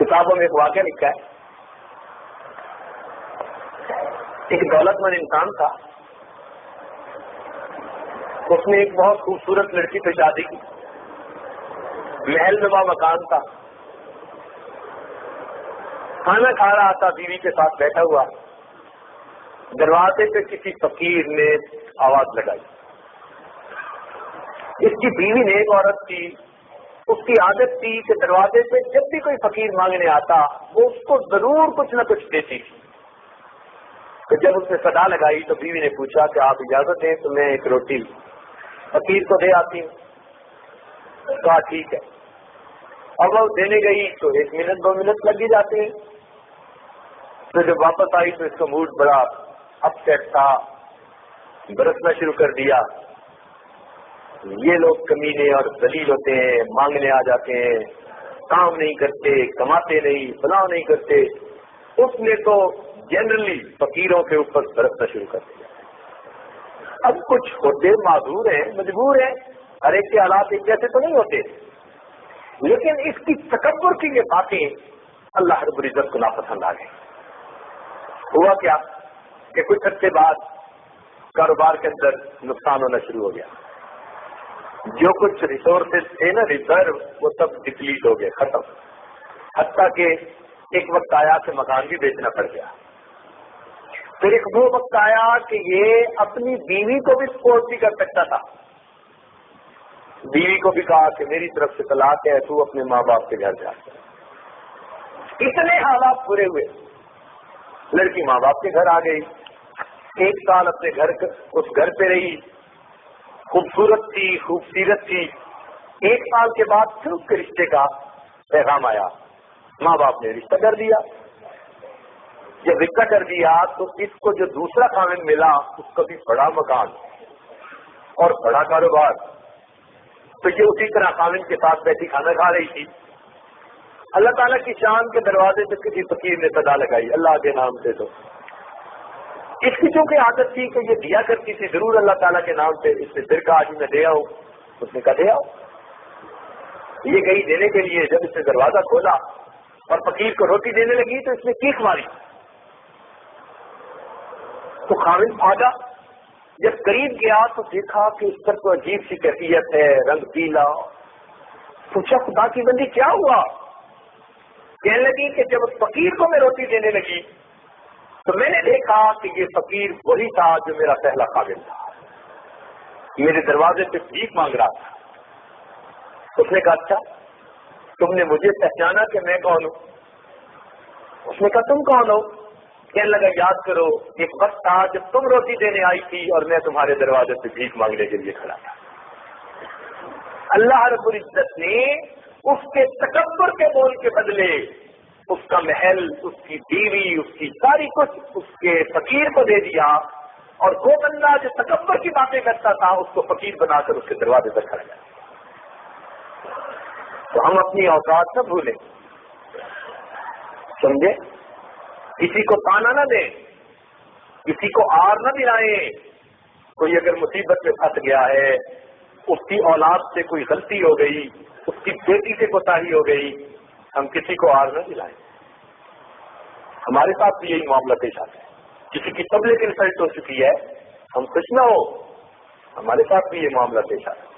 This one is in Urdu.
کتابوں میں ایک واقعہ لکھا ہے، ایک دولت مند انسان تھا، اس نے ایک بہت خوبصورت لڑکی سے شادی کی، محل نما مکان تھا، کھانا کھا رہا تھا، بیوی کے ساتھ بیٹھا ہوا، دروازے پہ کسی فقیر نے آواز لگائی۔ اس کی بیوی نے ایک عورت تھی، اس کی عادت تھی کہ دروازے پہ جب بھی کوئی فقیر مانگنے آتا وہ اس کو ضرور کچھ نہ کچھ دیتی تھی۔ تو جب اس نے صدا لگائی تو بیوی نے پوچھا کہ آپ اجازت دیں تو میں ایک روٹی فقیر کو دے آتی ہوں۔ کہا ٹھیک ہے۔ اب وہ دینے گئی تو 1 منٹ 2 منٹ لگ ہی جاتے ہیں۔ تو جب واپس آئی تو اس کا موڈ بڑا اپ سیٹ تھا، برسنا شروع کر دیا، یہ لوگ کمینے اور ذلیل ہوتے ہیں، مانگنے آ جاتے ہیں، کام نہیں کرتے، کماتے نہیں، فلاں نہیں کرتے۔ اس نے تو جنرلی فقیروں کے اوپر برسنا شروع کر دیا۔ اب کچھ ہوتے معذور ہیں، مجبور ہیں، ہر ایک کے حالات ایک جیسے تو نہیں ہوتے، لیکن اس کی تکبر کی یہ باتیں اللہ رب العزت کو ناپسند آ گئی۔ ہوا کیا کہ کچھ عرصے بعد کاروبار کے اندر نقصان ہونا شروع ہو گیا، جو کچھ ریسورسز تھے نا، ریزرو، وہ سب ڈپلیٹ ہو گئے، ختم، حتیٰ کہ ایک وقت آیا کہ مکان بھی بیچنا پڑ گیا۔ پھر ایک وہ وقت آیا کہ یہ اپنی بیوی کو بھی سپورٹ بھی کر سکتا تھا، بیوی کو بھی کہا کہ میری طرف سے طلاق ہے، تو اپنے ماں باپ کے گھر جا۔ اتنے حالات برے ہوئے، لڑکی ماں باپ کے گھر آ گئی، 1 سال اپنے گھر اس گھر پہ رہی، خوبصورت تھی، خوبصیرت تھی۔ 1 سال کے بعد پھر اس کے رشتے کا پیغام آیا، ماں باپ نے رشتہ کر دیا۔ جب رشتہ کر دیا تو اس کو جو دوسرا خاوند ملا اس کا بھی بڑا مکان اور بڑا کاروبار، تو یہ اسی طرح خاوند کے ساتھ بیٹھی کھانا کھا رہی تھی۔ اللہ تعالیٰ کی شان کے دروازے پہ کسی فقیر نے صدا لگائی، اللہ کے نام سے۔ تو اس کی چونکہ عادت تھی کہ یہ دیا کرتی تھی ضرور اللہ تعالیٰ کے نام سے، اس نے پھر کہا آج میں دے آؤں، اس نے کہا دے آؤ۔ یہ گئی دینے کے لیے، جب اس نے دروازہ کھولا اور فقیر کو روٹی دینے لگی تو اس نے چیخ ماری، تو خاوند بھاگا، جب قریب گیا تو دیکھا کہ اس پر تو عجیب سی کیفیت ہے، رنگ پیلا۔ پوچھا خدا کی بندی کیا ہوا؟ کہنے لگی کہ جب اس فقیر کو میں روٹی دینے لگی تو میں نے دیکھا کہ یہ فقیر وہی تھا جو میرا پہلا خاوند تھا، میرے دروازے پہ بھیک مانگ رہا تھا۔ اس نے کہا اچھا تم نے مجھے پہچانا کہ میں کون ہوں؟ اس نے کہا تم کون ہو؟ کہنے لگا یاد کرو ایک وقت تھا جب تم روٹی دینے آئی تھی اور میں تمہارے دروازے پہ بھیک مانگنے کے لیے کھڑا تھا۔ اللہ رب العزت نے اس کے تکبر کے بول کے بدلے اس کا محل، اس کی بیوی، اس کی ساری کچھ اس کے فقیر کو دے دیا، اور وہ بندہ جو تکبر کی باتیں کرتا تھا اس کو فقیر بنا کر اس کے دروازے پر کھڑا گیا۔ تو ہم اپنی اوقات نہ بھولیں، سمجھے؟ کسی کو تانا نہ دیں، کسی کو آر نہ دلائیں۔ کوئی اگر مصیبت میں پھنس گیا ہے، اس کی اولاد سے کوئی غلطی ہو گئی، اس کی بیٹی سے کوتاہی ہو گئی، ہم کسی کو آر نہ دلائیں۔ ہمارے ساتھ بھی یہی معاملہ پیش آتا ہے، کسی کی پبلک انسلٹ ہو چکی ہے، ہم خوش نہ ہو، ہمارے ساتھ بھی یہ معاملہ پیش آتا ہے۔